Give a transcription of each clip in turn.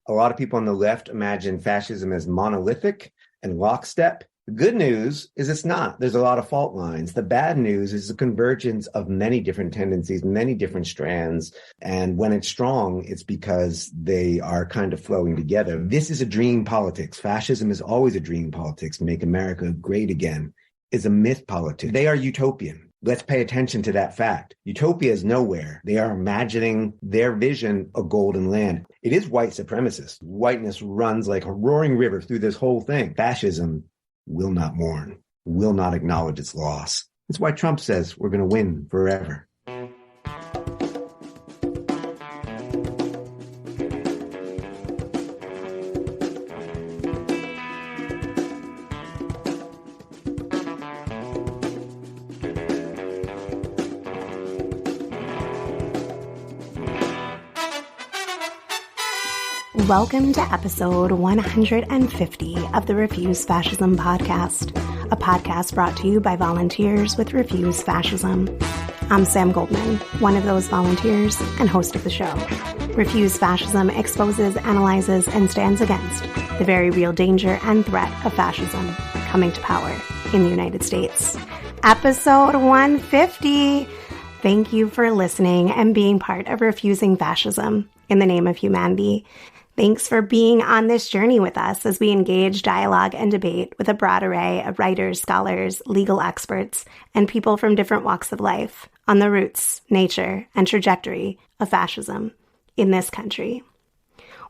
A lot of people on the left imagine fascism as monolithic and lockstep. The good news is it's not. There's a lot of fault lines. The bad news is the convergence of many different tendencies, many different strands. And when it's strong, it's because they are kind of flowing together. This is a dream politics. Fascism is always a dream politics. Make America great again is a myth politics. They are utopian. Let's pay attention to that fact. Utopia is nowhere. They are imagining their vision of golden land. It is white supremacist. Whiteness runs like a roaring river through this whole thing. Fascism will not mourn, will not acknowledge its loss. That's why Trump says we're going to win forever. Welcome to episode 150 of the Refuse Fascism podcast, a podcast brought to you by volunteers with Refuse Fascism. I'm Sam Goldman, one of those volunteers and host of the show. Refuse Fascism exposes, analyzes, and stands against the very real danger and threat of fascism coming to power in the United States. Episode 150! Thank you for listening and being part of Refusing Fascism in the name of humanity. Thanks for being on this journey with us as we engage dialogue and debate with a broad array of writers, scholars, legal experts, and people from different walks of life on the roots, nature, and trajectory of fascism in this country.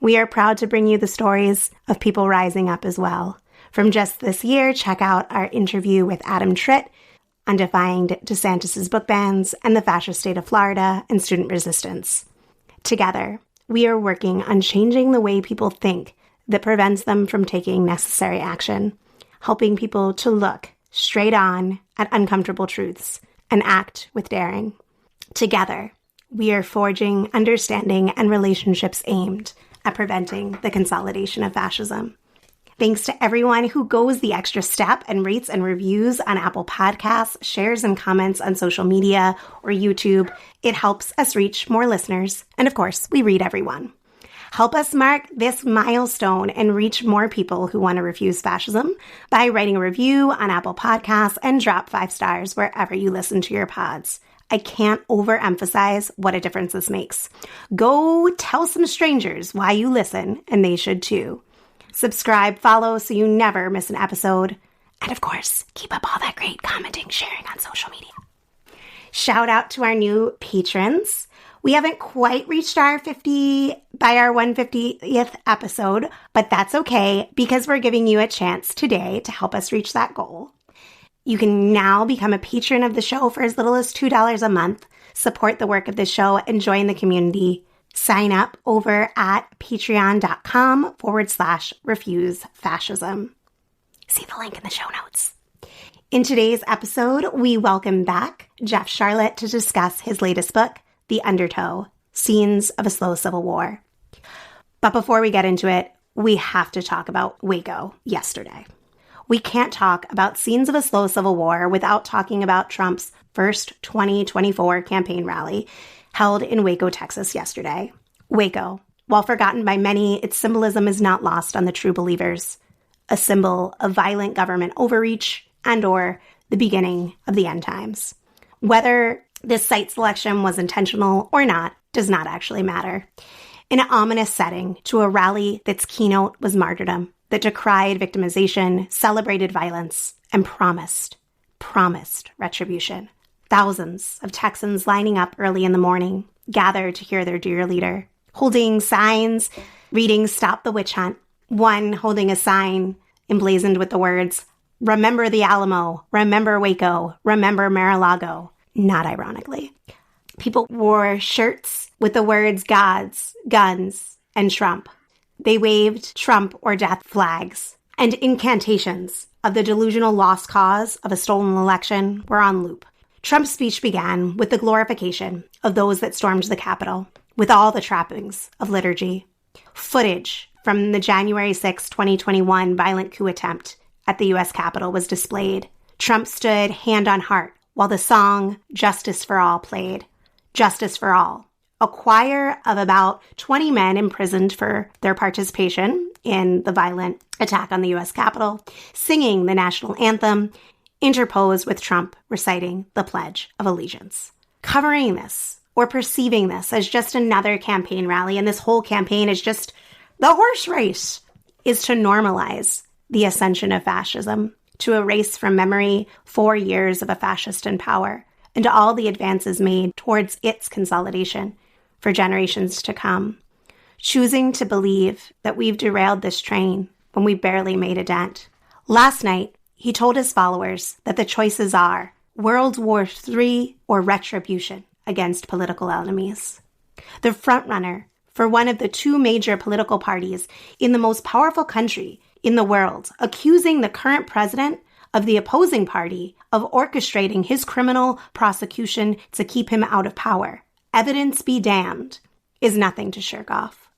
We are proud to bring you the stories of people rising up as well. From just this year, check out our interview with Adam Tritt on defying DeSantis' book bans and the fascist state of Florida and student resistance. Together, we are working on changing the way people think that prevents them from taking necessary action, helping people to look straight on at uncomfortable truths and act with daring. Together, we are forging understanding and relationships aimed at preventing the consolidation of fascism. Thanks to everyone who goes the extra step and rates and reviews on Apple Podcasts, shares and comments on social media or YouTube. It helps us reach more listeners. And of course, we read everyone. Help us mark this milestone and reach more people who want to refuse fascism by writing a review on Apple Podcasts and drop 5 stars wherever you listen to your pods. I can't overemphasize what a difference this makes. Go tell some strangers why you listen, and they should too. Subscribe, follow so you never miss an episode. And of course, keep up all that great commenting, sharing on social media. Shout out to our new patrons. We haven't quite reached our 150th episode, but that's okay because we're giving you a chance today to help us reach that goal. You can now become a patron of the show for as little as $2 a month, support the work of the show, and join the community. Sign up over at patreon.com/refuse fascism. See the link in the show notes. In today's episode, we welcome back Jeff Sharlet to discuss his latest book, The Undertow, Scenes of a Slow Civil War. But before we get into it, we have to talk about Waco yesterday. We can't talk about Scenes of a Slow Civil War without talking about Trump's first 2024 campaign rally held in Waco, Texas yesterday. Waco, while forgotten by many, its symbolism is not lost on the true believers, a symbol of violent government overreach and/or the beginning of the end times. Whether this site selection was intentional or not does not actually matter. In an ominous setting to a rally that's keynote was martyrdom, that decried victimization, celebrated violence, and promised retribution. Thousands of Texans lining up early in the morning, gathered to hear their dear leader, holding signs, reading Stop the Witch Hunt, one holding a sign emblazoned with the words, "Remember the Alamo, remember Waco, remember Mar-a-Lago," not ironically. People wore shirts with the words Gods, Guns, and Trump. They waved Trump or death flags, and incantations of the delusional lost cause of a stolen election were on loop. Trump's speech began with the glorification of those that stormed the Capitol, with all the trappings of liturgy. Footage from the January 6, 2021 violent coup attempt at the U.S. Capitol was displayed. Trump stood hand on heart while the song Justice for All played. Justice for all. a choir of about 20 men imprisoned for their participation in the violent attack on the U.S. Capitol, singing the national anthem, interposed with Trump reciting the Pledge of Allegiance. Covering this or perceiving this as just another campaign rally, and this whole campaign is just the horse race, is to normalize the ascension of fascism, to erase from memory 4 years of a fascist in power, and to all the advances made towards its consolidation for generations to come. Choosing to believe that we've derailed this train when we barely made a dent. Last night, he told his followers that the choices are World War III or retribution against political enemies. The frontrunner for one of the two major political parties in the most powerful country in the world, accusing the current president of the opposing party of orchestrating his criminal prosecution to keep him out of power. Evidence be damned, is nothing to shirk off.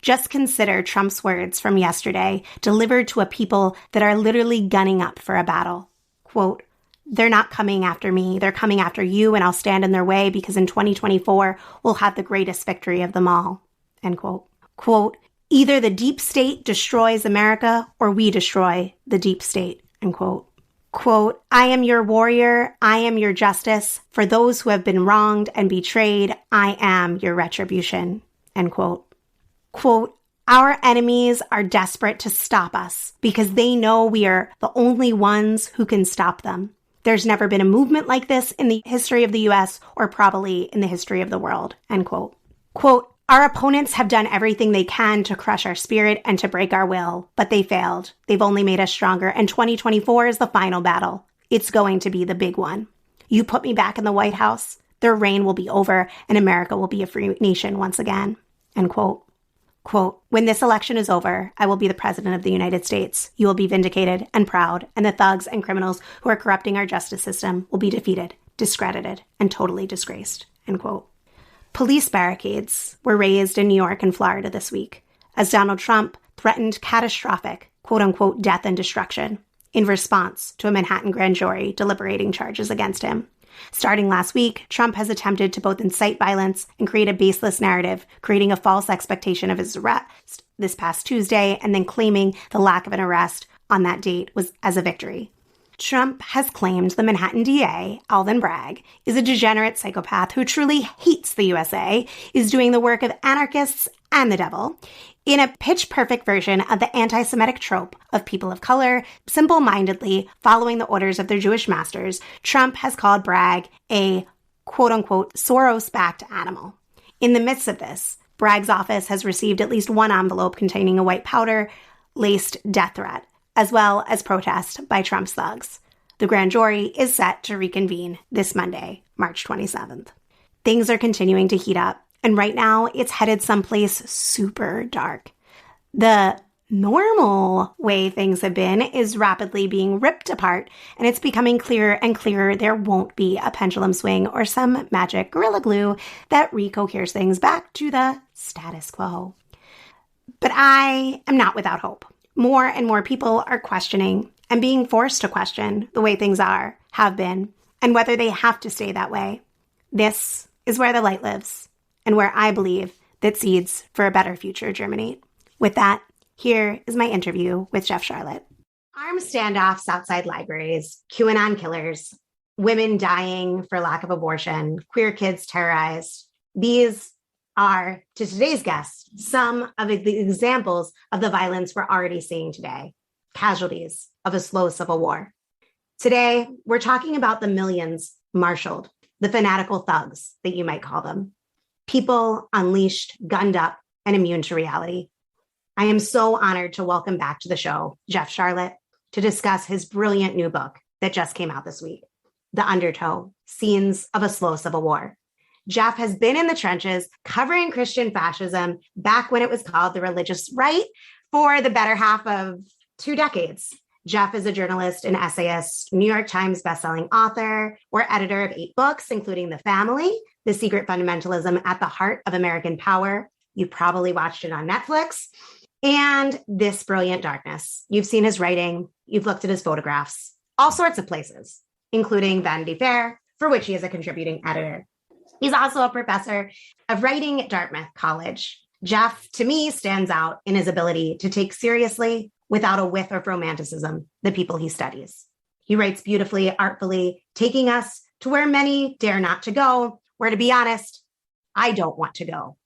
Just consider Trump's words from yesterday, delivered to a people that are literally gunning up for a battle. Quote, "They're not coming after me, they're coming after you, and I'll stand in their way because in 2024, we'll have the greatest victory of them all." End quote. Quote, "Either the deep state destroys America or we destroy the deep state." End quote. Quote, "I am your warrior, I am your justice. For those who have been wronged and betrayed, I am your retribution." End quote. Quote, "Our enemies are desperate to stop us because they know we are the only ones who can stop them. There's never been a movement like this in the history of the U.S. or probably in the history of the world." End quote. Quote, "Our opponents have done everything they can to crush our spirit and to break our will, but they failed. They've only made us stronger, and 2024 is the final battle. It's going to be the big one. You put me back in the White House, their reign will be over, and America will be a free nation once again." End quote. Quote, "When this election is over, I will be the president of the United States. You will be vindicated and proud, and the thugs and criminals who are corrupting our justice system will be defeated, discredited, and totally disgraced." End quote. Police barricades were raised in New York and Florida this week as Donald Trump threatened catastrophic, quote-unquote, death and destruction in response to a Manhattan grand jury deliberating charges against him. Starting last week, Trump has attempted to both incite violence and create a baseless narrative, creating a false expectation of his arrest this past Tuesday and then claiming the lack of an arrest on that date was as a victory. Trump has claimed the Manhattan DA, Alvin Bragg, is a degenerate psychopath who truly hates the USA, is doing the work of anarchists and the devil, in a pitch-perfect version of the anti-Semitic trope of people of color, simple-mindedly following the orders of their Jewish masters. Trump has called Bragg a, quote-unquote, Soros-backed animal. In the midst of this, Bragg's office has received at least one envelope containing a white powder-laced death threat, as well as protest by Trump's thugs. The grand jury is set to reconvene this Monday, March 27th. Things are continuing to heat up, and right now it's headed someplace super dark. The normal way things have been is rapidly being ripped apart, and it's becoming clearer and clearer there won't be a pendulum swing or some magic gorilla glue that recoheres things back to the status quo. But I am not without hope. More and more people are questioning and being forced to question the way things have been, and whether they have to stay that way. This is where the light lives, and where I believe that seeds for a better future germinate. With that, here is my interview with Jeff Sharlet. Armed standoffs outside libraries, QAnon killers, women dying for lack of abortion, queer kids terrorized. These are, to today's guests, some of the examples of the violence we're already seeing today, casualties of a slow civil war. Today, we're talking about the millions marshaled, the fanatical thugs that you might call them, people unleashed, gunned up, and immune to reality. I am so honored to welcome back to the show Jeff Sharlet to discuss his brilliant new book that just came out this week, The Undertow, Scenes of a Slow Civil War. Jeff has been in the trenches covering Christian fascism back when it was called the religious right for the better half of 2 decades. Jeff is a journalist and essayist, New York Times bestselling author, or editor of 8 books, including The Family, The Secret Fundamentalism at the Heart of American Power. You've probably watched it on Netflix. And This Brilliant Darkness. You've seen his writing. You've looked at his photographs, all sorts of places, including Vanity Fair, for which he is a contributing editor. He's also a professor of writing at Dartmouth College. Jeff, to me, stands out in his ability to take seriously, without a whiff of romanticism, the people he studies. He writes beautifully, artfully, taking us to where many dare not to go, where, to be honest, I don't want to go.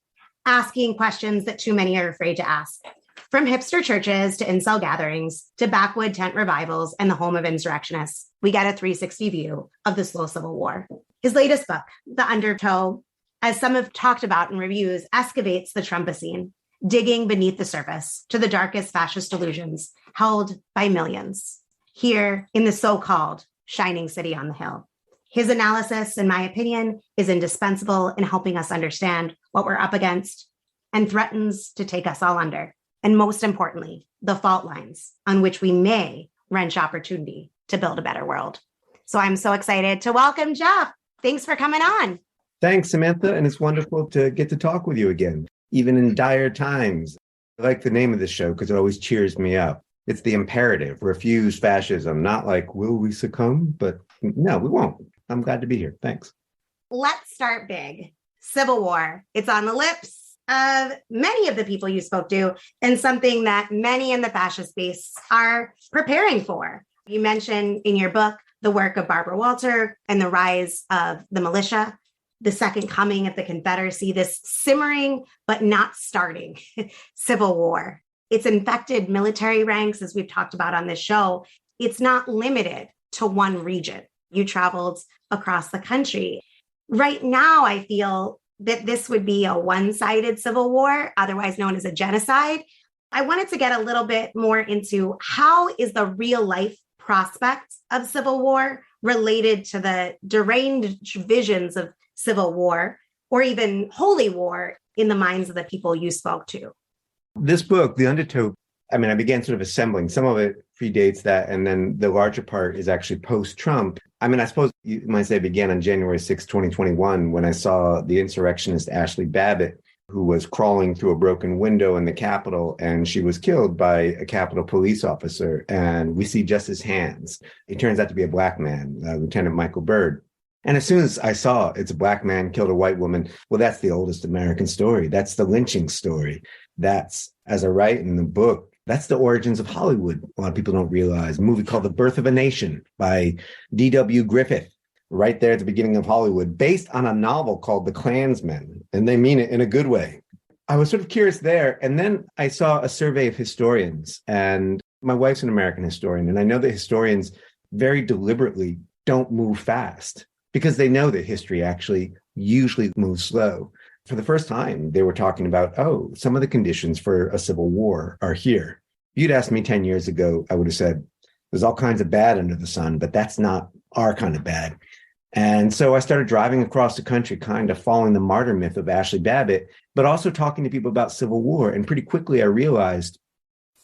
Asking questions that too many are afraid to ask. From hipster churches to incel gatherings to backwood tent revivals and the home of insurrectionists, we get a 360 view of the slow Civil War. His latest book, The Undertow, as some have talked about in reviews, excavates the Trumpocene, digging beneath the surface to the darkest fascist delusions held by millions here in the so-called shining city on the hill. His analysis, in my opinion, is indispensable in helping us understand what we're up against and threatens to take us all under. And most importantly, the fault lines on which we may wrench opportunity to build a better world. So I'm so excited to welcome Jeff. Thanks for coming on. Thanks, Samantha. And it's wonderful to get to talk with you again, even in dire times. I like the name of this show because it always cheers me up. It's the imperative, refuse fascism, not like, will we succumb? But no, we won't. I'm glad to be here. Thanks. Let's start big. Civil War. It's on the lips of many of the people you spoke to, and something that many in the fascist space are preparing for. You mentioned in your book the work of Barbara Walter and the rise of the militia, the second coming of the Confederacy, this simmering but not starting civil war. It's infected military ranks, as we've talked about on this show. It's not limited to one region. You traveled across the country. Right now, I feel that this would be a one-sided civil war, otherwise known as a genocide. I wanted to get a little bit more into how is the real life prospect of civil war related to the deranged visions of civil war or even holy war in the minds of the people you spoke to. This book, The Undertow, I began sort of assembling. Some of it predates that, and then the larger part is actually post-Trump. I suppose you might say it began on January 6, 2021, when I saw the insurrectionist Ashley Babbitt, who was crawling through a broken window in the Capitol, and she was killed by a Capitol police officer. And we see just his hands. It turns out to be a black man, Lieutenant Michael Byrd. And as soon as I saw it's a black man killed a white woman, well, that's the oldest American story. That's the lynching story. That's, as I write in the book, that's the origins of Hollywood. A lot of people don't realize. A movie called The Birth of a Nation by D.W. Griffith, right there at the beginning of Hollywood, based on a novel called The Klansman. And they mean it in a good way. I was sort of curious there. And then I saw a survey of historians. And my wife's an American historian. And I know that historians very deliberately don't move fast because they know that history actually usually moves slow. For the first time, they were talking about, some of the conditions for a civil war are here. If you'd asked me 10 years ago, I would have said, there's all kinds of bad under the sun, but that's not our kind of bad. And so I started driving across the country, kind of following the martyr myth of Ashley Babbitt, but also talking to people about civil war. And pretty quickly, I realized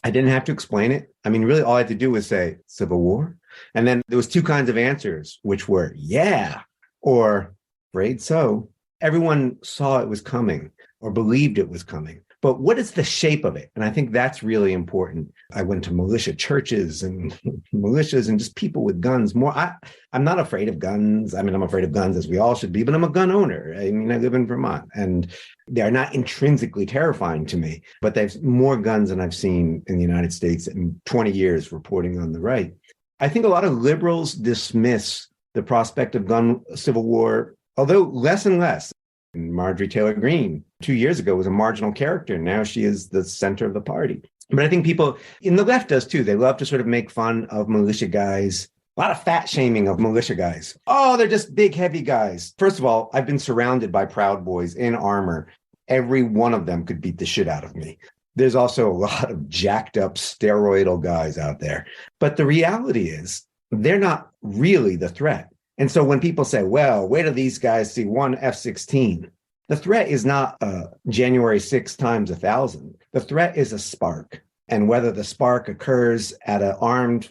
I didn't have to explain it. Really, all I had to do was say, Civil War? And then there was two kinds of answers, which were, yeah, or afraid so. Everyone saw it was coming or believed it was coming. But what is the shape of it? And I think that's really important. I went to militia churches and militias and just people with guns. I'm not afraid of guns. I'm afraid of guns, as we all should be, but I'm a gun owner. I live in Vermont, and they are not intrinsically terrifying to me, but there's more guns than I've seen in the United States in 20 years reporting on the right. I think a lot of liberals dismiss the prospect of gun civil war, although less and less. Marjorie Taylor Greene 2 years ago was a marginal character. Now she is the center of the party. But I think people in the left does too. They love to sort of make fun of militia guys. A lot of fat shaming of militia guys. Oh, they're just big, heavy guys. First of all, I've been surrounded by Proud Boys in armor. Every one of them could beat the shit out of me. There's also a lot of jacked up steroidal guys out there. But the reality is they're not really the threat. And so when people say, well, wait till these guys see one F-16, the threat is not January 6 times 1,000. The threat is a spark. And whether the spark occurs at an armed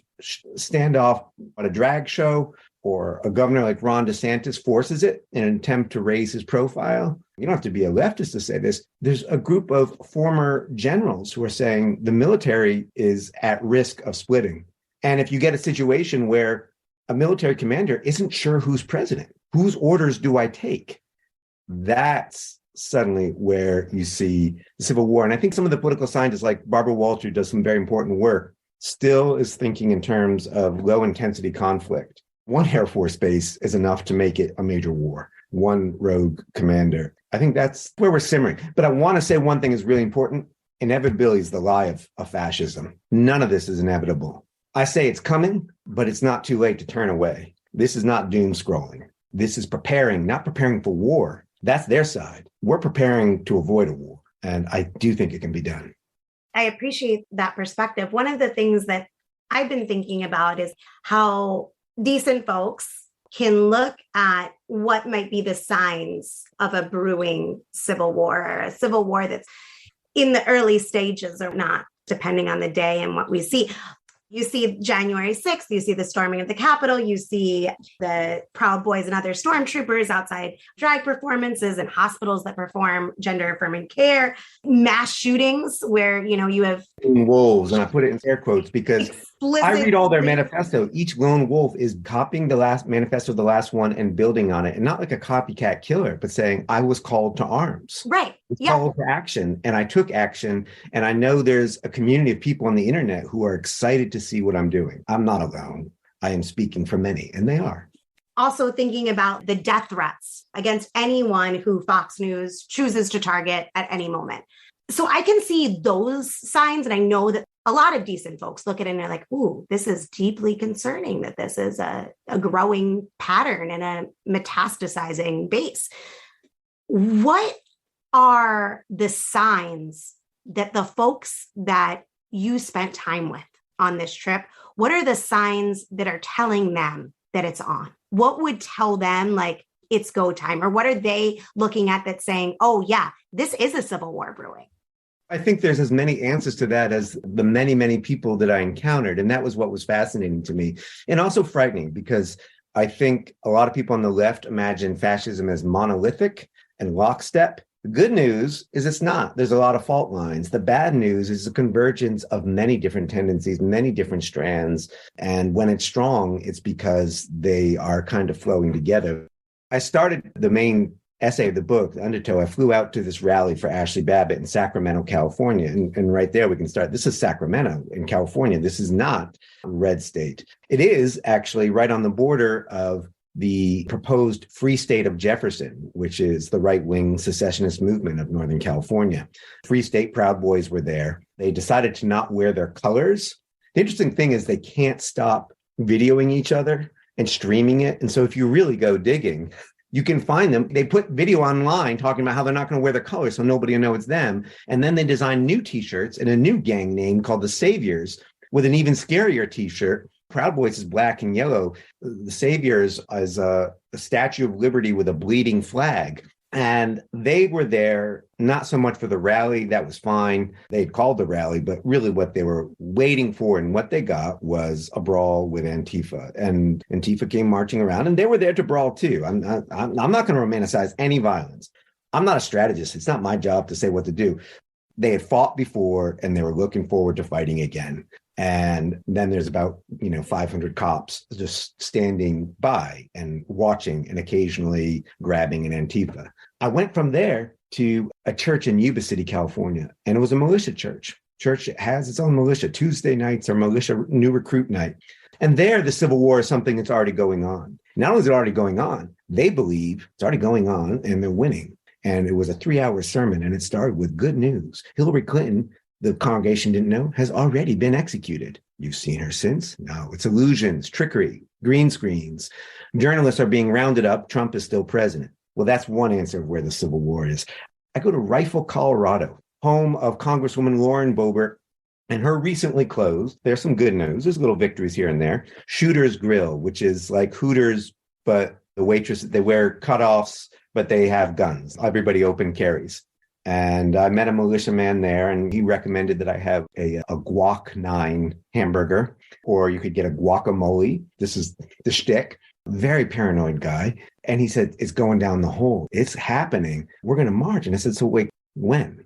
standoff at a drag show or a governor like Ron DeSantis forces it in an attempt to raise his profile, you don't have to be a leftist to say this. There's a group of former generals who are saying the military is at risk of splitting. And if you get a situation where a military commander isn't sure whose president, whose orders do I take? That's suddenly where you see the Civil War. And I think some of the political scientists like Barbara Walter, who does some very important work, still is thinking in terms of low intensity conflict. One Air Force base is enough to make it a major war. One rogue commander. I think that's where we're simmering. But I want to say one thing is really important. Inevitability is the lie of fascism. None of this is inevitable. I say it's coming, but it's not too late to turn away. This is not doom scrolling. This is preparing, not preparing for war. That's their side. We're preparing to avoid a war. And I do think it can be done. I appreciate that perspective. One of the things that I've been thinking about is how decent folks can look at what might be the signs of a brewing civil war, or a civil war that's in the early stages or not, depending on the day and what we see. You see January 6th, you see the storming of the Capitol, you see the Proud Boys and other stormtroopers outside drag performances and hospitals that perform gender affirming care, mass shootings where, you have wolves, and I put it in air quotes because I read all their manifesto. Each lone wolf is copying the last manifesto, the last one, and building on it. And not like a copycat killer, but saying, I was called to arms. Right. Called to action. And I took action. And I know there's a community of people on the internet who are excited to see what I'm doing. I'm not alone. I am speaking for many, and they are. Also thinking about the death threats against anyone who Fox News chooses to target at any moment. So I can see those signs. And I know that a lot of decent folks look at it and they're like, ooh, this is deeply concerning that this is a growing pattern and a metastasizing base. What are the signs that the folks that you spent time with on this trip, what are the signs that are telling them that it's on? What would tell them like it's go time? Or what are they looking at that's saying, oh yeah, this is a civil war brewing? I think there's as many answers to that as the many, many people that I encountered. And that was what was fascinating to me and also frightening, because I think a lot of people on the left imagine fascism as monolithic and lockstep. The good news is it's not. There's a lot of fault lines. The bad news is the convergence of many different tendencies, many different strands. And when it's strong, it's because they are kind of flowing together. I started the main essay of the book, Undertow. I flew out to this rally for Ashley Babbitt in Sacramento, California. And right there we can start. This is Sacramento in California. This is not red state. It is actually right on the border of the proposed Free State of Jefferson, which is the right-wing secessionist movement of Northern California. Free State Proud Boys were there. They decided to not wear their colors. The interesting thing is they can't stop videoing each other and streaming it. And so if you really go digging, you can find them. They put video online talking about how they're not going to wear their colors so nobody will know it's them. And then they designed new T-shirts and a new gang name called the Saviors with an even scarier T-shirt. Proud Boys is black and yellow. The Saviors is a Statue of Liberty with a bleeding flag. And they were there not so much for the rally. That was fine. They called the rally, but really what they were waiting for and what they got was a brawl with Antifa. And Antifa came marching around, and they were there to brawl too. I'm not going to romanticize any violence. I'm not a strategist. It's not my job to say what to do. They had fought before, and they were looking forward to fighting again. And then there's about 500 cops just standing by and watching and occasionally grabbing an Antifa. I went from there to a church in Yuba City, California, and it was a militia church. Church has its own militia. Tuesday nights are militia new recruit night. And there, the Civil War is something that's already going on. Not only is it already going on, they believe it's already going on and they're winning. And it was a 3-hour sermon, and it started with good news. Hillary Clinton, the congregation didn't know, has already been executed. You've seen her since? No, it's illusions, trickery, green screens. Journalists are being rounded up. Trump is still president. Well, that's one answer of where the Civil War is. I go to Rifle, Colorado, home of Congresswoman Lauren Boebert, and her recently closed. There's some good news. There's little victories here and there. Shooter's Grill, which is like Hooters, but the waitress, they wear cutoffs, but they have guns. Everybody open carries. And I met a militiaman there, and he recommended that I have a guac 9 hamburger, or you could get a guacamole. This is the shtick. Very paranoid guy. And he said, it's going down the hole. It's happening. We're going to march. And I said, so wait, when?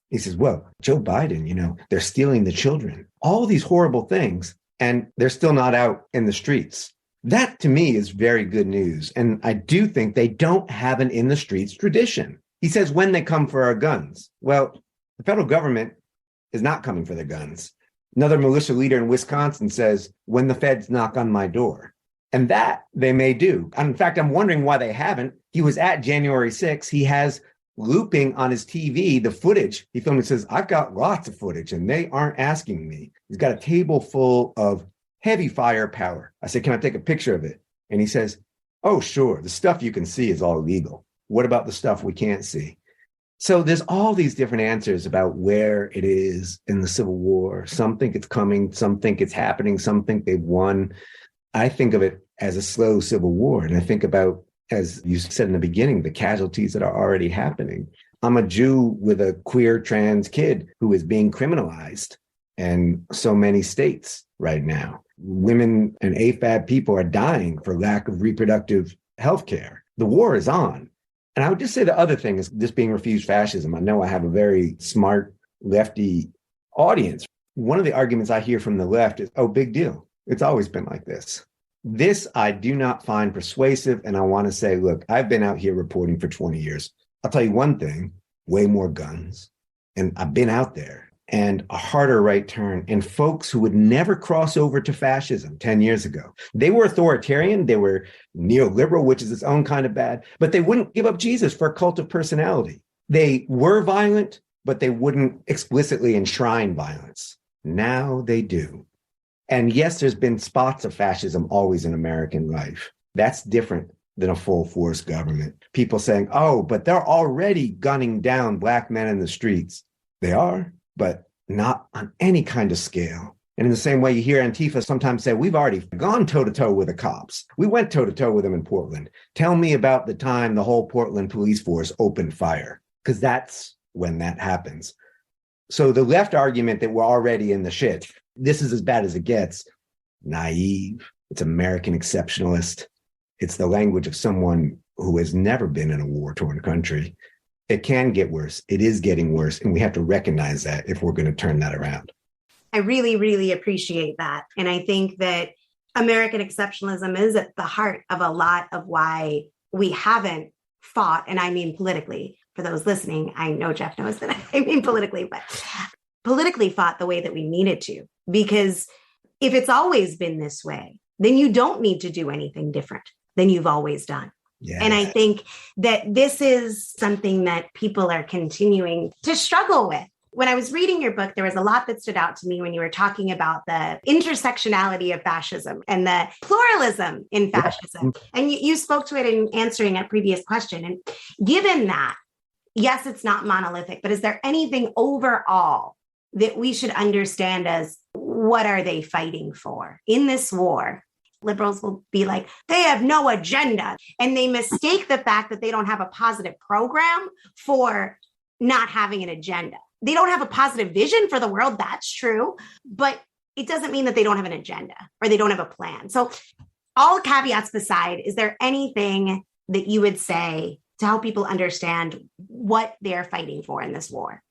He says, well, Joe Biden, they're stealing the children. All these horrible things. And they're still not out in the streets. That to me is very good news. And I do think they don't have an in the streets tradition. He says when they come for our guns. Well, the federal government is not coming for their guns. Another militia leader in Wisconsin says, when the feds knock on my door. And that they may do. In fact, I'm wondering why they haven't. He was at January 6th. He has looping on his TV the footage. He filmed and says, I've got lots of footage and they aren't asking me. He's got a table full of heavy firepower. I said, can I take a picture of it? And he says, oh, sure. The stuff you can see is all legal. What about the stuff we can't see? So there's all these different answers about where it is in the Civil War. Some think it's coming, some think it's happening, some think they've won. I think of it as a slow civil war. And I think about, as you said in the beginning, the casualties that are already happening. I'm a Jew with a queer trans kid who is being criminalized in so many states right now. Women and AFAB people are dying for lack of reproductive health care. The war is on. And I would just say the other thing is this being refused fascism. I know I have a very smart lefty audience. One of the arguments I hear from the left is, oh, big deal. It's always been like this. This I do not find persuasive. And I want to say, look, I've been out here reporting for 20 years. I'll tell you one thing, way more guns. And I've been out there and a harder right turn and folks who would never cross over to fascism 10 years ago. They were authoritarian. They were neoliberal, which is its own kind of bad, but they wouldn't give up Jesus for a cult of personality. They were violent, but they wouldn't explicitly enshrine violence. Now they do. And yes, there's been spots of fascism always in American life. That's different than a full force government. People saying, oh, but they're already gunning down Black men in the streets. They are, but not on any kind of scale. And in the same way, you hear Antifa sometimes say, we've already gone toe-to-toe with the cops. We went toe-to-toe with them in Portland. Tell me about the time the whole Portland police force opened fire, because that's when that happens. So the left argument that we're already in the shit, this is as bad as it gets, naive. It's American exceptionalist. It's the language of someone who has never been in a war-torn country. It can get worse. It is getting worse. And we have to recognize that if we're going to turn that around. I really, really appreciate that. And I think that American exceptionalism is at the heart of a lot of why we haven't fought. And I mean politically. For those listening, I know Jeff knows that I mean politically, but politically fought the way that we needed to. Because if it's always been this way, then you don't need to do anything different than you've always done. Yeah. And I think that this is something that people are continuing to struggle with. When I was reading your book, there was a lot that stood out to me when you were talking about the intersectionality of fascism and the pluralism in fascism. Yeah. And you spoke to it in answering a previous question. And given that, yes, it's not monolithic, but is there anything overall that we should understand as what are they fighting for in this war? Liberals will be like, they have no agenda. And they mistake the fact that they don't have a positive program for not having an agenda. They don't have a positive vision for the world. That's true. But it doesn't mean that they don't have an agenda or they don't have a plan. So all caveats beside, is there anything that you would say to help people understand what they're fighting for in this war?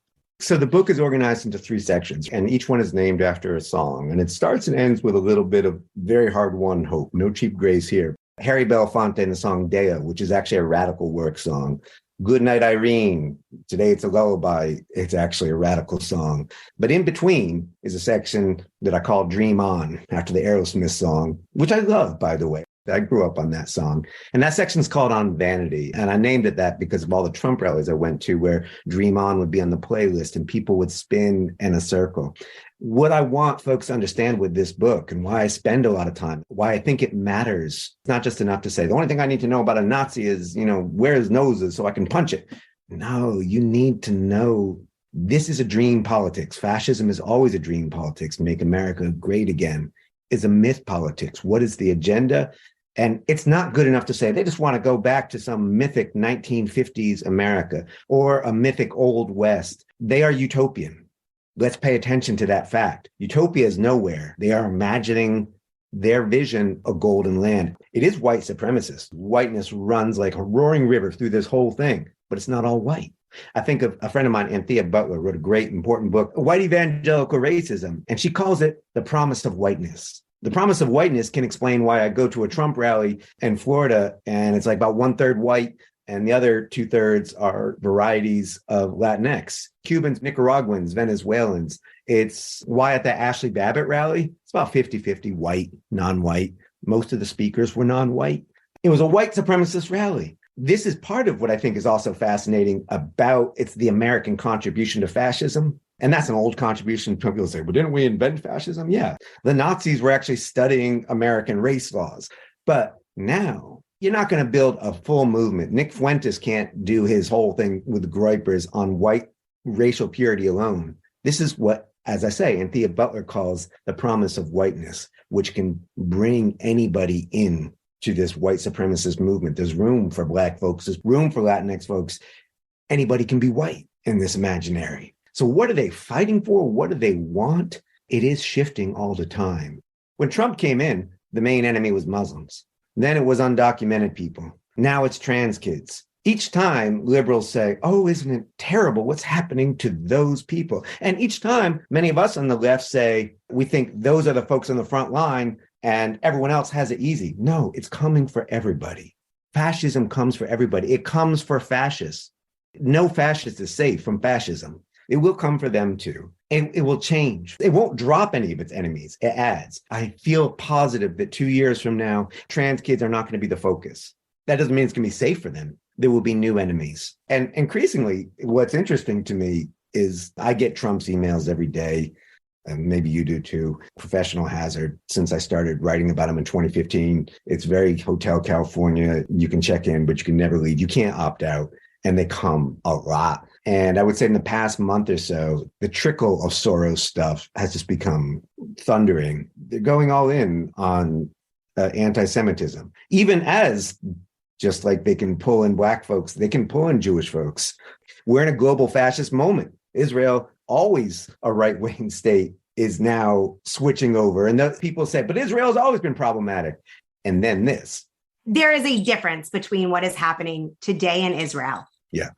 So the book is organized into 3 sections, and each one is named after a song. And it starts and ends with a little bit of very hard-won hope. No cheap grace here. Harry Belafonte in the song Dea, which is actually a radical work song. Good Night, Irene. Today it's a lullaby. It's actually a radical song. But in between is a section that I call Dream On, after the Aerosmith song, which I love, by the way. I grew up on that song. And that section's called On Vanity. And I named it that because of all the Trump rallies I went to where Dream On would be on the playlist and people would spin in a circle. What I want folks to understand with this book and why I spend a lot of time, why I think it matters, it's not just enough to say, the only thing I need to know about a Nazi is, where his nose is so I can punch it. No, you need to know this is a dream politics. Fascism is always a dream politics. Make America great again is a myth politics. What is the agenda? And it's not good enough to say they just want to go back to some mythic 1950s America or a mythic Old West. They are utopian. Let's pay attention to that fact. Utopia is nowhere. They are imagining their vision of golden land. It is white supremacist. Whiteness runs like a roaring river through this whole thing, but it's not all white. I think of a friend of mine, Anthea Butler, wrote a great, important book, White Evangelical Racism, and she calls it The Promise of Whiteness. The promise of whiteness can explain why I go to a Trump rally in Florida and it's like about 1/3 white and the other 2/3 are varieties of Latinx, Cubans, Nicaraguans, Venezuelans. It's why at the Ashley Babbitt rally, it's about 50-50 white, non-white. Most of the speakers were non-white. It was a white supremacist rally. This is part of what I think is also fascinating about it's the American contribution to fascism. And that's an old contribution. People say, well, didn't we invent fascism? Yeah. The Nazis were actually studying American race laws. But now you're not going to build a full movement. Nick Fuentes can't do his whole thing with the Groypers on white racial purity alone. This is what, as I say, Anthea Butler calls the promise of whiteness, which can bring anybody in to this white supremacist movement. There's room for Black folks. There's room for Latinx folks. Anybody can be white in this imaginary. So what are they fighting for? What do they want? It is shifting all the time. When Trump came in, the main enemy was Muslims. Then it was undocumented people. Now it's trans kids. Each time liberals say, oh, isn't it terrible what's happening to those people? And each time many of us on the left say, we think those are the folks on the front line and everyone else has it easy. No, it's coming for everybody. Fascism comes for everybody. It comes for fascists. No fascist is safe from fascism. It will come for them too. And it will change. It won't drop any of its enemies. It adds. I feel positive that 2 years from now, trans kids are not going to be the focus. That doesn't mean it's going to be safe for them. There will be new enemies. And increasingly, what's interesting to me is I get Trump's emails every day. And maybe you do too. Professional hazard. Since I started writing about him in 2015, it's very Hotel California. You can check in, but you can never leave. You can't opt out. And they come a lot. And I would say in the past month or so, the trickle of Soros stuff has just become thundering. They're going all in on anti-Semitism, even as just like they can pull in Black folks, they can pull in Jewish folks. We're in a global fascist moment. Israel, always a right-wing state, is now switching over. And those people say, but Israel's always been problematic. And then this. There is a difference between what is happening today in Israel. Yeah.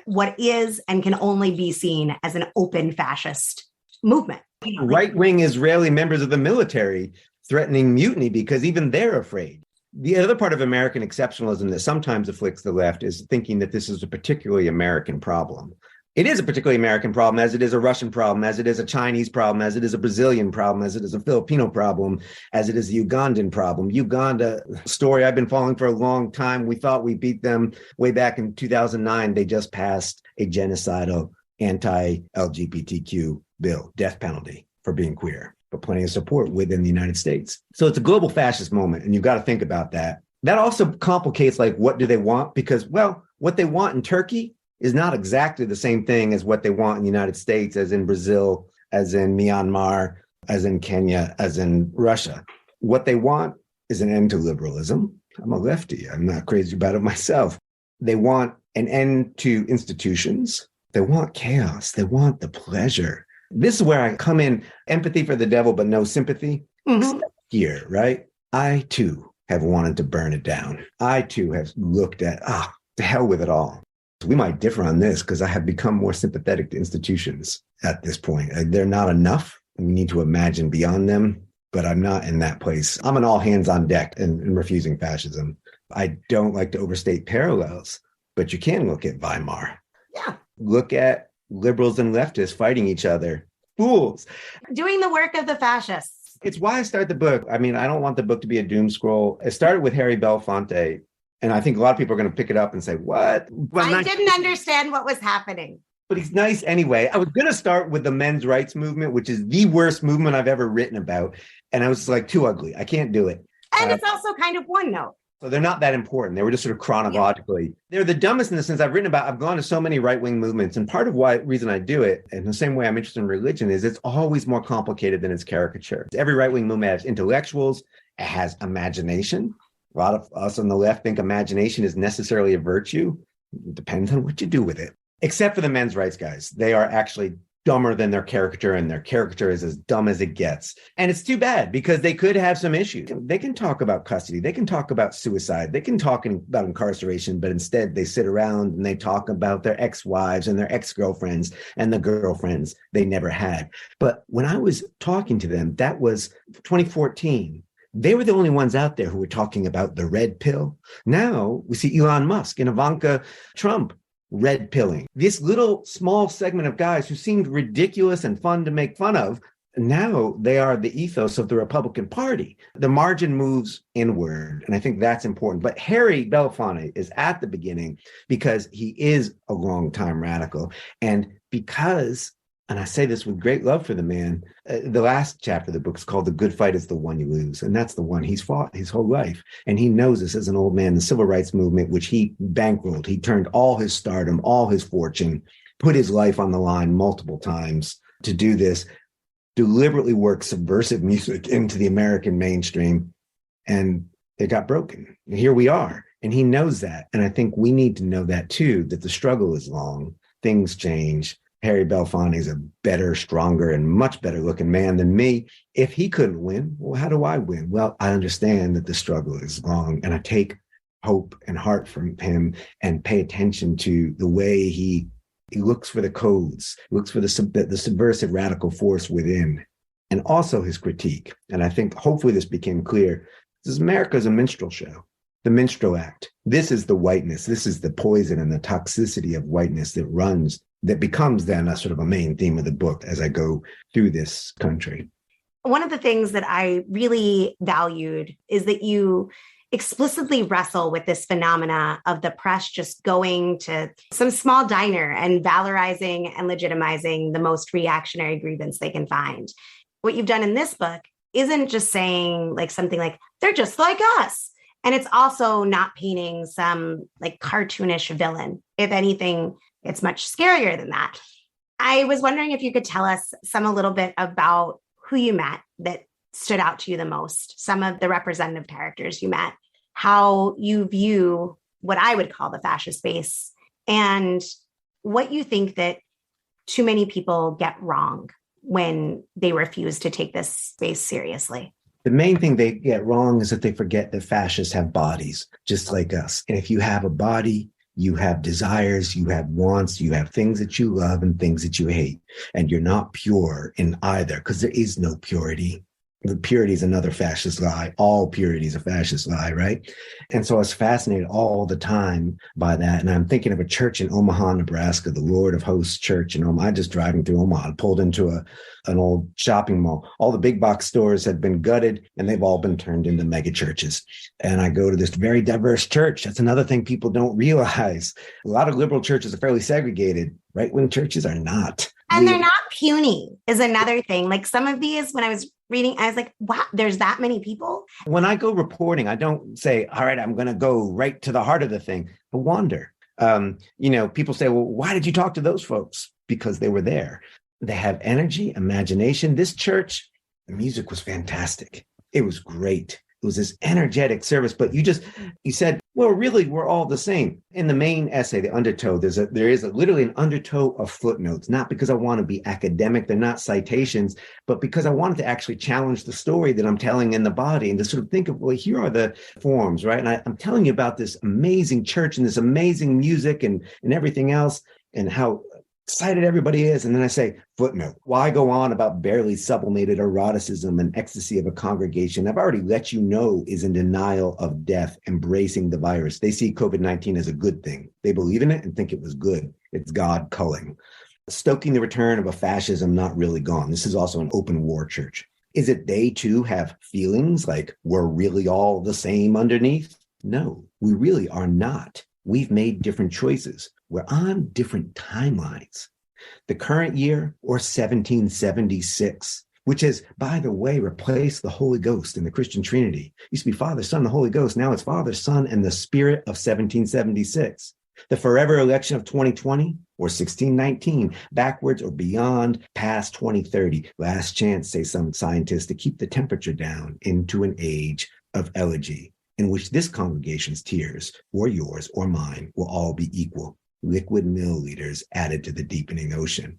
What is and can only be seen as an open fascist movement. Right-wing Israeli members of the military threatening mutiny because even they're afraid. The other part of American exceptionalism that sometimes afflicts the left is thinking that this is a particularly American problem. It is a particularly American problem, as it is a Russian problem, as it is a Chinese problem, as it is a Brazilian problem, as it is a Filipino problem, as it is a Ugandan problem. Uganda, story I've been following for a long time. We thought we beat them way back in 2009. They just passed a genocidal anti-LGBTQ bill, death penalty for being queer, but plenty of support within the United States. So it's a global fascist moment, and you've got to think about that. That also complicates, like, what do they want? Because, well, what they want in Turkey is not exactly the same thing as what they want in the United States, as in Brazil, as in Myanmar, as in Kenya, as in Russia. What they want is an end to liberalism. I'm a lefty. I'm not crazy about it myself. They want an end to institutions. They want chaos. They want the pleasure. This is where I come in, empathy for the devil, but no sympathy. Mm-hmm. Here, right? I, too, have wanted to burn it down. I, too, have looked at, to hell with it all. We might differ on this because I have become more sympathetic to institutions at this point. They're not enough. We need to imagine beyond them, but I'm not in that place. I'm an all hands on deck in refusing fascism. I don't like to overstate parallels, but you can look at Weimar. Yeah. Look at liberals and leftists fighting each other. Fools. Doing the work of the fascists. It's why I started the book. I mean, I don't want the book to be a doom scroll. It started with Harry Belafonte. And I think a lot of people are going to pick it up and say, what? Well, I didn't understand what was happening. But he's nice anyway. I was going to start with the men's rights movement, which is the worst movement I've ever written about. And I was like, too ugly. I can't do it. And it's also kind of one note. So they're not that important. They were just sort of chronologically. Yeah. They're the dumbest in the sense I've written about. I've gone to so many right-wing movements. And part of reason I do it, and the same way I'm interested in religion, is it's always more complicated than its caricature. Every right-wing movement has intellectuals. It has imagination. A lot of us on the left think imagination is necessarily a virtue. It depends on what you do with it. Except for the men's rights guys. They are actually dumber than their character, and their character is as dumb as it gets. And it's too bad, because they could have some issues. They can talk about custody. They can talk about suicide. They can talk about incarceration, but instead they sit around and they talk about their ex-wives and their ex-girlfriends and the girlfriends they never had. But when I was talking to them, that was 2014. They were the only ones out there who were talking about the red pill. Now we see Elon Musk and Ivanka Trump red pilling. This little small segment of guys who seemed ridiculous and fun to make fun of, now they are the ethos of the Republican Party. The margin moves inward, and I think that's important. But Harry Belafonte is at the beginning because he is a longtime radical. And because, and I say this with great love for the man, the last chapter of the book is called The Good Fight is the One You Lose. And that's the one he's fought his whole life. And he knows this as an old man. The civil rights movement, which he bankrolled, he turned all his stardom, all his fortune, put his life on the line multiple times to do this, deliberately work subversive music into the American mainstream. And it got broken. And here we are. And he knows that. And I think we need to know that too, that the struggle is long. Things change. Harry Belafonte is a better, stronger, and much better looking man than me. If he couldn't win, well, how do I win? Well, I understand that the struggle is long, and I take hope and heart from him and pay attention to the way he looks for the codes, looks for the subversive radical force within, and also his critique. And I think hopefully this became clear. America is a minstrel show. The minstrel act. This is the whiteness. This is the poison and the toxicity of whiteness that becomes then a sort of a main theme of the book as I go through this country. One of the things that I really valued is that you explicitly wrestle with this phenomena of the press just going to some small diner and valorizing and legitimizing the most reactionary grievance they can find. What you've done in this book isn't just saying like something like, they're just like us. And it's also not painting some like cartoonish villain. If anything, it's much scarier than that. I was wondering if you could tell us a little bit about who you met that stood out to you the most, some of the representative characters you met, how you view what I would call the Fascia Space, and what you think that too many people get wrong when they refuse to take this space seriously. The main thing they get wrong is that they forget that fascists have bodies, just like us. And if you have a body, you have desires, you have wants, you have things that you love and things that you hate. And you're not pure in either, because there is no purity. The purity is another fascist lie. All purity is a fascist lie, right? And so I was fascinated all the time by that. And I'm thinking of a church in Omaha, Nebraska, the Lord of Hosts Church in Omaha. Just driving through Omaha, pulled into an old shopping mall. All the big box stores had been gutted and they've all been turned into mega churches. And I go to this very diverse church. That's another thing people don't realize. A lot of liberal churches are fairly segregated. Right-wing churches are not. And they're not puny is another thing. Like some of these, when I was reading, I was like, wow, there's that many people. When I go reporting, I don't say, all right, I'm going to go right to the heart of the thing. I wander. People say, well, why did you talk to those folks? Because they were there. They have energy, imagination. This church, the music was fantastic. It was great. It was this energetic service, but you said, well, really, we're all the same. In the main essay, the Undertow, there is literally an undertow of footnotes, not because I want to be academic, they're not citations, but because I wanted to actually challenge the story that I'm telling in the body and to sort of think of, well, here are the forms, right? And I'm telling you about this amazing church and this amazing music and everything else and how excited everybody is. And then I say, footnote, why go on about barely sublimated eroticism and ecstasy of a congregation? I've already let you know is in denial of death, embracing the virus. They see COVID-19 as a good thing. They believe in it and think it was good. It's God culling. Stoking the return of a fascism not really gone. This is also an open war church. Is it they too have feelings like we're really all the same underneath? No, we really are not. We've made different choices. We're on different timelines. The current year, or 1776, which has, by the way, replaced the Holy Ghost in the Christian Trinity. It used to be Father, Son, the Holy Ghost. Now it's Father, Son, and the Spirit of 1776. The forever election of 2020, or 1619, backwards or beyond past 2030. Last chance, say some scientists, to keep the temperature down into an age of elegy, in which this congregation's tears, or yours or mine, will all be equal. Liquid milliliters added to the deepening ocean.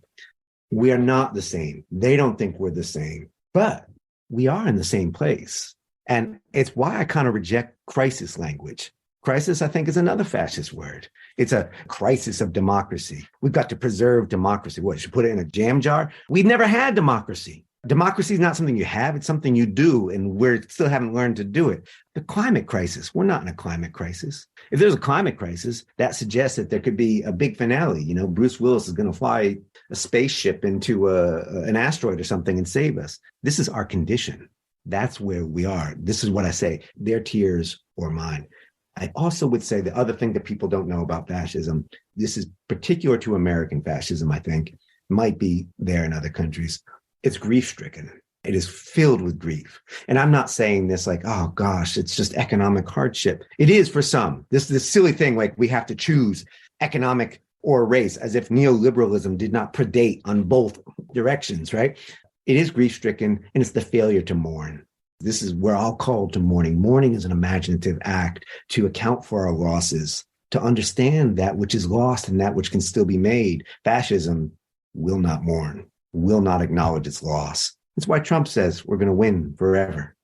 We are not the same. They don't think we're the same, but we are in the same place. And it's why I kind of reject crisis language. Crisis, I think, is another fascist word. It's a crisis of democracy. We've got to preserve democracy. What, should put it in a jam jar? We've never had democracy. Democracy is not something you have. It's something you do, and we still haven't learned to do it. The climate crisis, we're not in a climate crisis. If there's a climate crisis, that suggests that there could be a big finale. You know, Bruce Willis is going to fly a spaceship into an asteroid or something and save us. This is our condition. That's where we are. This is what I say, their tears or mine. I also would say the other thing that people don't know about fascism, this is particular to American fascism, I think, might be there in other countries. It's grief-stricken. It is filled with grief. And I'm not saying this like, oh gosh, it's just economic hardship. It is for some. This silly thing, like we have to choose economic or race, as if neoliberalism did not predate on both directions, right? It is grief-stricken, and it's the failure to mourn. This is, we're all called to mourning. Mourning is an imaginative act to account for our losses, to understand that which is lost and that which can still be made. Fascism will not mourn, will not acknowledge its loss. That's why Trump says we're going to win forever.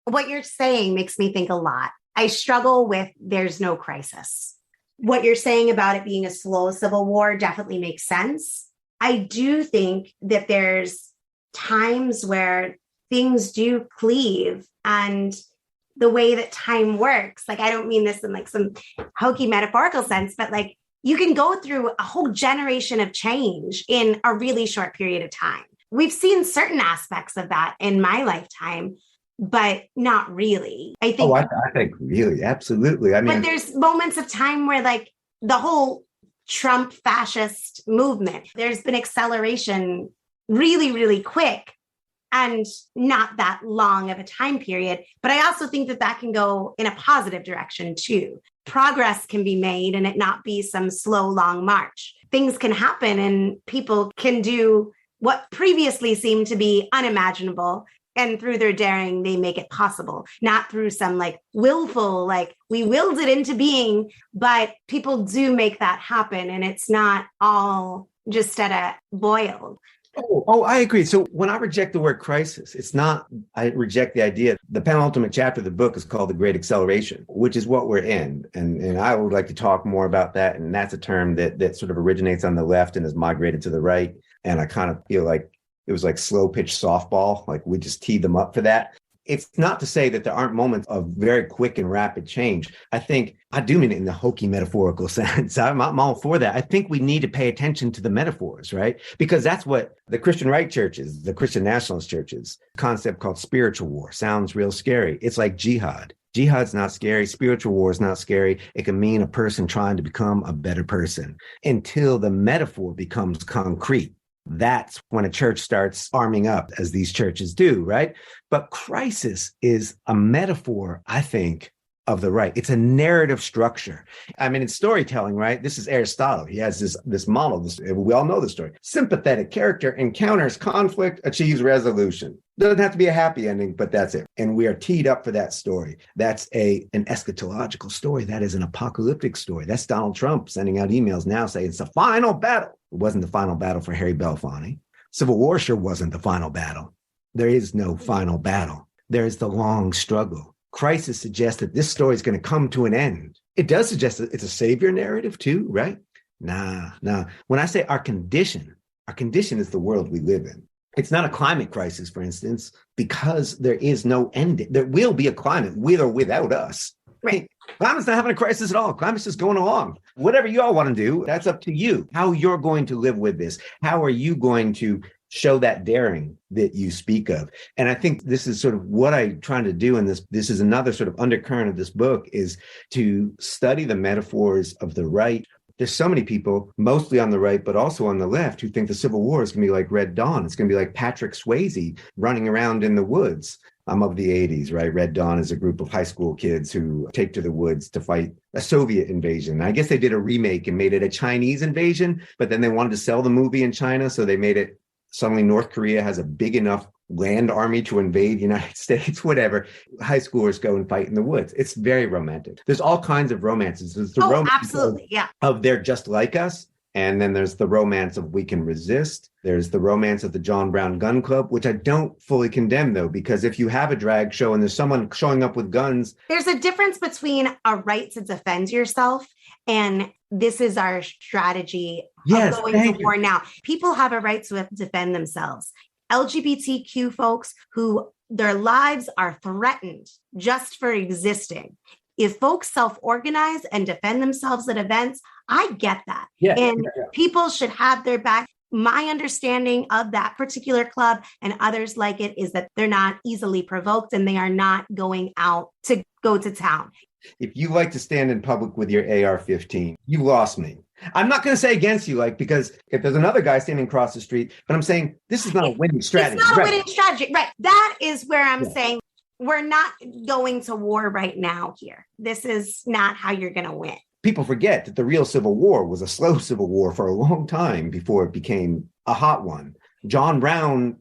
What you're saying makes me think a lot. I struggle with there's no crisis. What you're saying about it being a slow civil war definitely makes sense. I do think that there's times where things do cleave, and the way that time works, like, I don't mean this in like some hokey metaphorical sense, but like you can go through a whole generation of change in a really short period of time. We've seen certain aspects of that in my lifetime, but not really. I think. Oh, I think really, absolutely. I mean, but there's moments of time where like the whole Trump fascist movement, there's been acceleration really, really quick and not that long of a time period. But I also think that that can go in a positive direction too. Progress can be made and it not be some slow, long march. Things can happen and people can do what previously seemed to be unimaginable. And through their daring, they make it possible, not through some like willful, like we willed it into being, but people do make that happen. And it's not all just at a boil. Oh, I agree. So when I reject the word crisis, it's not, I reject the idea. The penultimate chapter of the book is called The Great Acceleration, which is what we're in. And I would like to talk more about that. And that's a term that sort of originates on the left and has migrated to the right. And I kind of feel like it was like slow pitch softball. Like we just teed them up for that. It's not to say that there aren't moments of very quick and rapid change. I think I do mean it in the hokey metaphorical sense. I'm all for that. I think we need to pay attention to the metaphors, right? Because that's what the Christian right churches, the Christian nationalist churches, concept called spiritual war sounds real scary. It's like jihad. Jihad's not scary. Spiritual war is not scary. It can mean a person trying to become a better person until the metaphor becomes concrete. That's when a church starts arming up, as these churches do, right? But crisis is a metaphor, I think, of the right. It's a narrative structure. I mean, it's storytelling, right? This is Aristotle. He has this model. We all know the story. Sympathetic character encounters conflict, achieves resolution. Doesn't have to be a happy ending, but that's it. And we are teed up for that story. That's an eschatological story. That is an apocalyptic story. That's Donald Trump sending out emails now saying it's the final battle. It wasn't the final battle for Harry Belafonte. Civil War sure wasn't the final battle. There is no final battle. There is the long struggle. Crisis suggests that this story is going to come to an end. It does suggest that it's a savior narrative too, right? Nah. When I say our condition is the world we live in. It's not a climate crisis, for instance, because there is no end. There will be a climate with or without us. Right. Climate's not having a crisis at all. Climate's just going along. Whatever you all want to do, that's up to you. How you're going to live with this. How are you going to show that daring that you speak of? And I think this is sort of what I'm trying to do in this. This is another sort of undercurrent of this book, is to study the metaphors of the right. There's so many people, mostly on the right, but also on the left, who think the Civil War is going to be like Red Dawn. It's going to be like Patrick Swayze running around in the woods. I'm of the 80s, right? Red Dawn is a group of high school kids who take to the woods to fight a Soviet invasion. I guess they did a remake and made it a Chinese invasion, but then they wanted to sell the movie in China. So they made it, suddenly North Korea has a big enough land army to invade the United States, whatever. High schoolers go and fight in the woods. It's very romantic. There's all kinds of romances. There's the romance absolutely, yeah. of They're Just Like Us. And then there's the romance of We Can Resist. There's the romance of the John Brown Gun Club, which I don't fully condemn, though, because if you have a drag show and there's someone showing up with guns. There's a difference between a right to defend yourself and this is our strategy of going to war now. People have a right to defend themselves. LGBTQ folks who their lives are threatened just for existing. If folks self-organize and defend themselves at events, I get that. People should have their back. My understanding of that particular club and others like it is that they're not easily provoked and they are not going out to go to town. If you like to stand in public with your AR-15, you lost me. I'm not going to say against you, because if there's another guy standing across the street, but I'm saying this is not a winning strategy. It's not a winning strategy, right? That is where I'm saying we're not going to war right now here. This is not how you're going to win. People forget that the real Civil War was a slow Civil War for a long time before it became a hot one. John Brown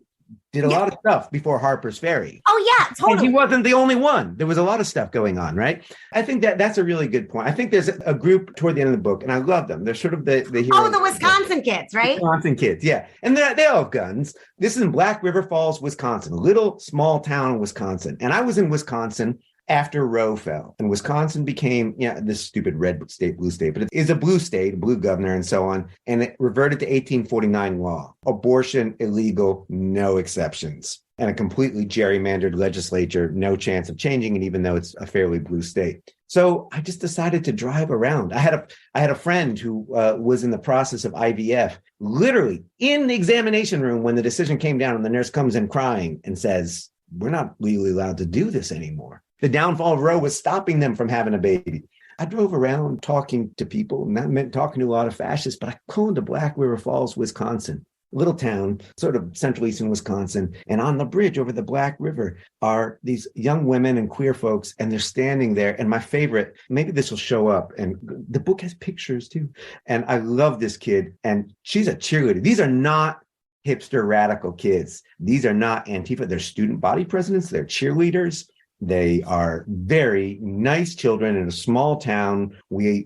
did a lot of stuff before Harper's Ferry. Oh, yeah, totally. And he wasn't the only one. There was a lot of stuff going on, right? I think that's a really good point. I think there's a group toward the end of the book, and I love them. They're sort of the heroes. Oh, the Wisconsin kids, right? Wisconsin kids, yeah. And they all have guns. This is in Black River Falls, Wisconsin, a little small town in Wisconsin. And I was in Wisconsin after Roe fell, and Wisconsin became, this stupid red state, blue state, but it is a blue state, a blue governor and so on. And it reverted to 1849 law, abortion illegal, no exceptions, and a completely gerrymandered legislature, no chance of changing it, even though it's a fairly blue state. So I just decided to drive around. I had a friend who was in the process of IVF, literally in the examination room when the decision came down and the nurse comes in crying and says, we're not legally allowed to do this anymore. The downfall of Roe was stopping them from having a baby. I drove around talking to people, and that meant talking to a lot of fascists, but I flew into Black River Falls, Wisconsin, a little town, sort of central eastern Wisconsin. And on the bridge over the Black River are these young women and queer folks, and they're standing there. And my favorite, maybe this will show up, and the book has pictures too. And I love this kid, and she's a cheerleader. These are not hipster radical kids. These are not Antifa. They're student body presidents. They're cheerleaders. They are very nice children in a small town.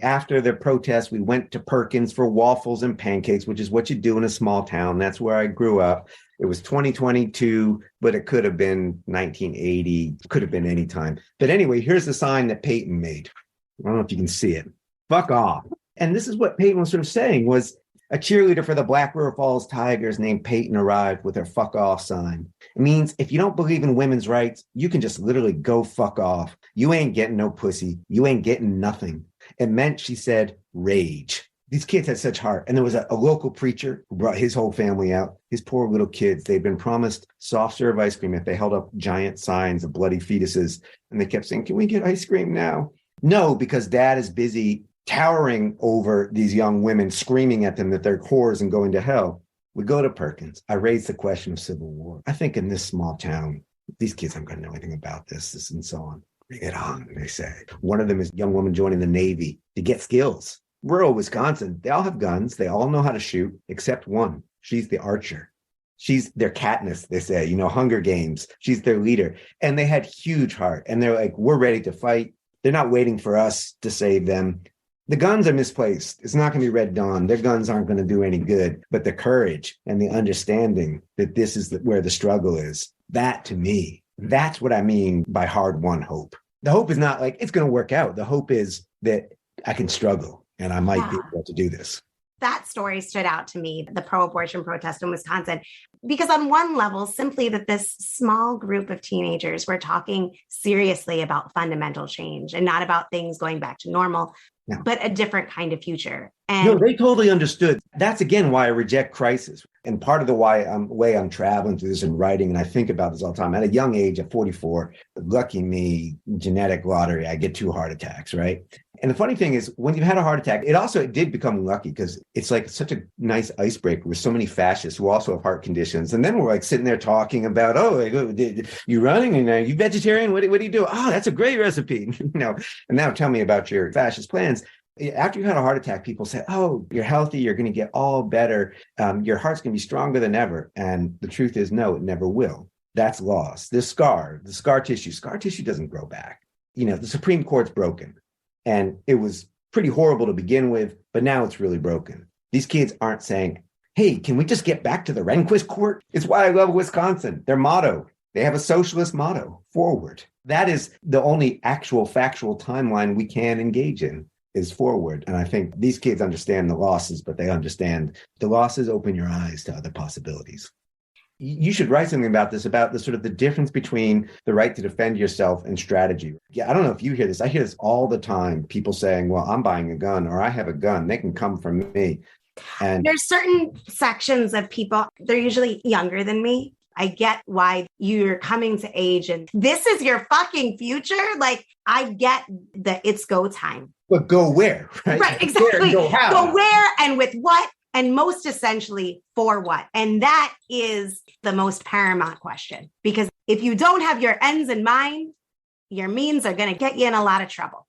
After the protest, we went to Perkins for waffles and pancakes, which is what you do in a small town. That's where I grew up. It was 2022, but it could have been 1980, could have been any time. But anyway, here's the sign that Peyton made. I don't know if you can see it. Fuck off. And this is what Peyton was sort of saying was, a cheerleader for the Black River Falls Tigers named Peyton arrived with her fuck off sign. It means if you don't believe in women's rights, you can just literally go fuck off. You ain't getting no pussy. You ain't getting nothing. It meant, she said, rage. These kids had such heart. And there was a local preacher who brought his whole family out. His poor little kids, they'd been promised soft serve ice cream if they held up giant signs of bloody fetuses. And they kept saying, can we get ice cream now? No, because dad is busy towering over these young women, screaming at them that they're whores and going to hell. We go to Perkins. I raise the question of Civil War. I think in this small town, these kids aren't going to know anything about this and so on. Bring it on, they say. One of them is a young woman joining the Navy to get skills. Rural Wisconsin, they all have guns. They all know how to shoot, except one. She's the archer. She's their Katniss, they say, Hunger Games. She's their leader. And they had huge heart. And they're like, we're ready to fight. They're not waiting for us to save them. The guns are misplaced. It's not going to be Red Dawn. Their guns aren't going to do any good. But the courage and the understanding that this is where the struggle is, that to me, that's what I mean by hard-won hope. The hope is not like it's going to work out. The hope is that I can struggle and I might be able to do this. That story stood out to me, the pro-abortion protest in Wisconsin, because on one level, simply that this small group of teenagers were talking seriously about fundamental change and not about things going back to normal, but a different kind of future. And no, they totally understood. That's, again, why I reject crisis. And part of the way I'm traveling through this and writing, and I think about this all the time. At a young age, at 44, lucky me, genetic lottery, I get 2 heart attacks, right? And the funny thing is, when you've had a heart attack, it did become lucky because it's like such a nice icebreaker with so many fascists who also have heart conditions. And then we're like sitting there talking about, you running and you vegetarian? What do you do? Oh, that's a great recipe. And now tell me about your fascist plans. After you've had a heart attack, people say, oh, you're healthy. You're going to get all better. Your heart's going to be stronger than ever. And the truth is, no, it never will. That's lost. The scar tissue doesn't grow back. The Supreme Court's broken. And it was pretty horrible to begin with, but now it's really broken. These kids aren't saying, hey, can we just get back to the Rehnquist court? It's why I love Wisconsin. Their motto, they have a socialist motto, forward. That is the only actual factual timeline we can engage in, is forward. And I think these kids understand the losses, but they understand the losses open your eyes to other possibilities. You should write something about this, about the sort of the difference between the right to defend yourself and strategy. Yeah, I don't know if you hear this. I hear this all the time. People saying, well, I'm buying a gun, or I have a gun. They can come from me. And there's certain sections of people, they're usually younger than me. I get why you're coming to age and this is your fucking future. Like, I get that it's go time. But go where, right? Right, exactly. Go how? Go where and with what? And most essentially, for what? And that is the most paramount question. Because if you don't have your ends in mind, your means are going to get you in a lot of trouble.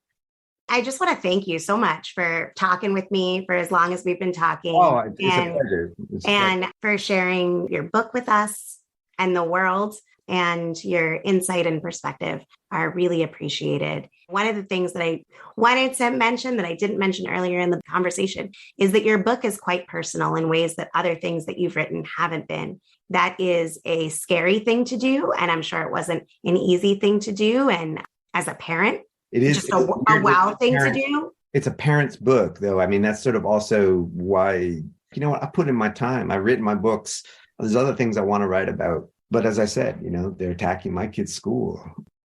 I just want to thank you so much for talking with me for as long as we've been talking. Oh, it's a pleasure. And for sharing your book with us and the world, and your insight and perspective are really appreciated. One of the things that I wanted to mention that I didn't mention earlier in the conversation is that your book is quite personal in ways that other things that you've written haven't been. That is a scary thing to do. And I'm sure it wasn't an easy thing to do. And as a parent, it is just a wow thing to do. It's a parent's book, though. I mean, that's sort of also why, you know what, I put in my time. I've written my books. There's other things I want to write about. But as I said, you know, they're attacking my kid's school.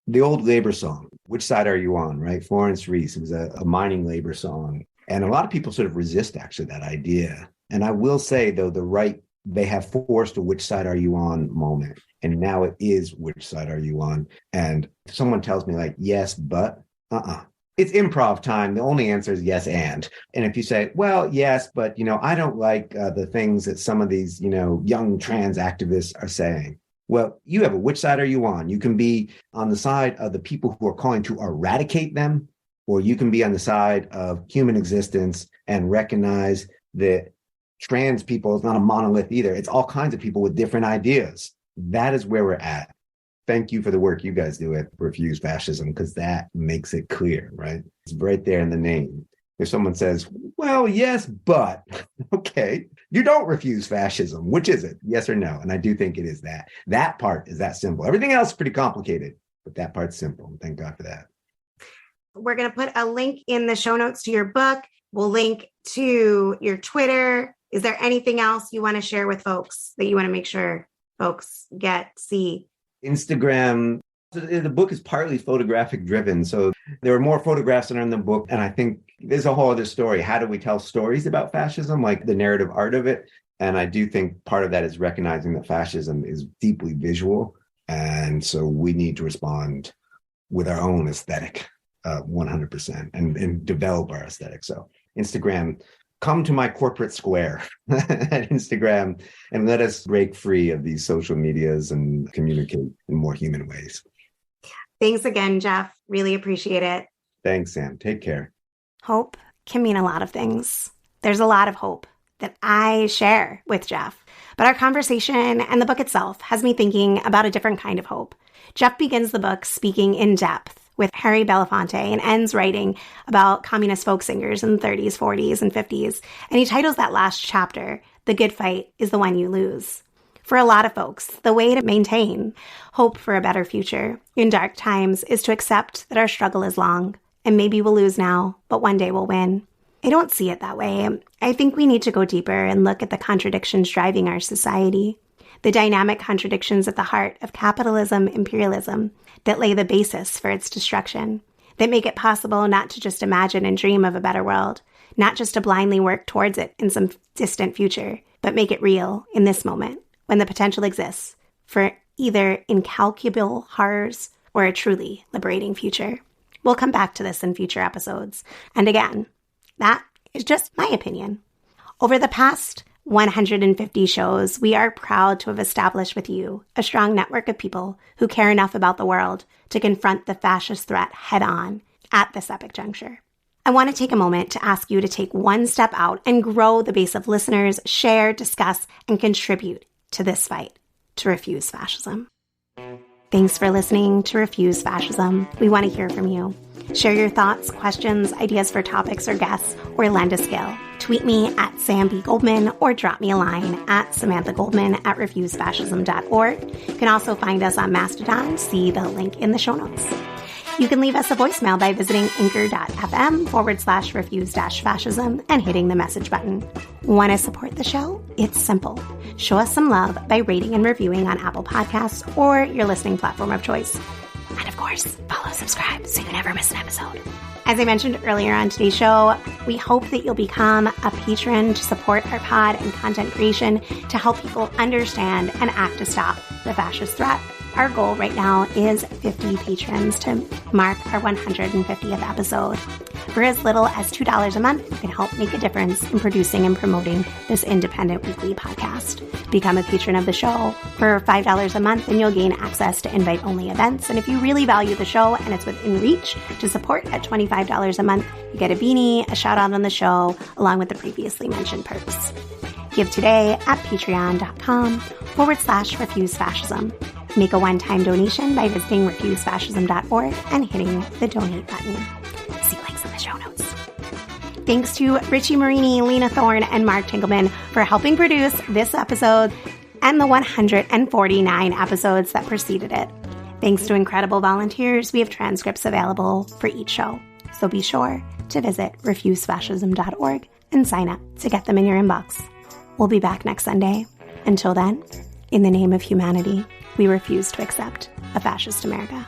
The old labor song, which side are you on, right? Florence Reese, it was a mining labor song. And a lot of people sort of resist actually that idea. And I will say, though, the right, they have forced a which side are you on moment. And now it is which side are you on? And if someone tells me like, yes, but, it's improv time. The only answer is yes, and if you say, well, yes, but, you know, I don't like the things that some of these, you know, young trans activists are saying. Well, you have a which side are you on? You can be on the side of the people who are calling to eradicate them, or you can be on the side of human existence and recognize that trans people is not a monolith either. It's all kinds of people with different ideas. That is where we're at. Thank you for the work you guys do at Refuse Fascism, because that makes it clear, right? It's right there in the name. If someone says, well, yes, but, okay, you don't refuse fascism. Which is it? Yes or no? And I do think it is that. That part is that simple. Everything else is pretty complicated, but that part's simple. Thank God for that. We're going to put a link in the show notes to your book. We'll link to your Twitter. Is there anything else you want to share with folks that you want to make sure folks see? Instagram. The book is partly photographic driven. So there are more photographs that are in the book. And I think there's a whole other story. How do we tell stories about fascism, like the narrative art of it? And I do think part of that is recognizing that fascism is deeply visual. And so we need to respond with our own aesthetic 100% and develop our aesthetic. So Instagram, come to my corporate square at Instagram and let us break free of these social medias and communicate in more human ways. Thanks again, Jeff. Really appreciate it. Thanks, Sam. Take care. Hope can mean a lot of things. There's a lot of hope that I share with Jeff, but our conversation and the book itself has me thinking about a different kind of hope. Jeff begins the book speaking in depth with Harry Belafonte and ends writing about communist folk singers in the 30s, 40s, and 50s. And he titles that last chapter, "The Good Fight is the One You Lose." For a lot of folks, the way to maintain hope for a better future in dark times is to accept that our struggle is long, and maybe we'll lose now, but one day we'll win. I don't see it that way. I think we need to go deeper and look at the contradictions driving our society, the dynamic contradictions at the heart of capitalism, imperialism, that lay the basis for its destruction, that make it possible not to just imagine and dream of a better world, not just to blindly work towards it in some distant future, but make it real in this moment, when the potential exists for either incalculable horrors or a truly liberating future. We'll come back to this in future episodes. And again, that is just my opinion. Over the past 150 shows, we are proud to have established with you a strong network of people who care enough about the world to confront the fascist threat head on at this epic juncture. I want to take a moment to ask you to take one step out and grow the base of listeners, share, discuss, and contribute to this fight to refuse fascism. Thanks for listening to Refuse Fascism. We want to hear from you. Share your thoughts, questions, ideas for topics or guests, or lend a skill. Tweet me at Sam B. Goldman or drop me a line at samanthagoldman@reviewsfascism.org. You can also find us on Mastodon. See the link in the show notes. You can leave us a voicemail by visiting anchor.fm/refuse-fascism and hitting the message button. Want to support the show? It's simple. Show us some love by rating and reviewing on Apple Podcasts or your listening platform of choice. And of course, follow, subscribe so you never miss an episode. As I mentioned earlier on today's show, we hope that you'll become a patron to support our pod and content creation to help people understand and act to stop the fascist threat. Our goal right now is 50 patrons to mark our 150th episode. For as little as $2 a month, you can help make a difference in producing and promoting this independent weekly podcast. Become a patron of the show for $5 a month, and you'll gain access to invite-only events. And if you really value the show and it's within reach to support at $25 a month, you get a beanie, a shout-out on the show, along with the previously mentioned perks. Give today at patreon.com/refusefascism. Make a one-time donation by visiting refusefascism.org and hitting the donate button. See links in the show notes. Thanks to Richie Marini, Lena Thorne, and Mark Tinkleman for helping produce this episode and the 149 episodes that preceded it. Thanks to incredible volunteers, we have transcripts available for each show. So be sure to visit refusefascism.org and sign up to get them in your inbox. We'll be back next Sunday. Until then, in the name of humanity, we refuse to accept a fascist America.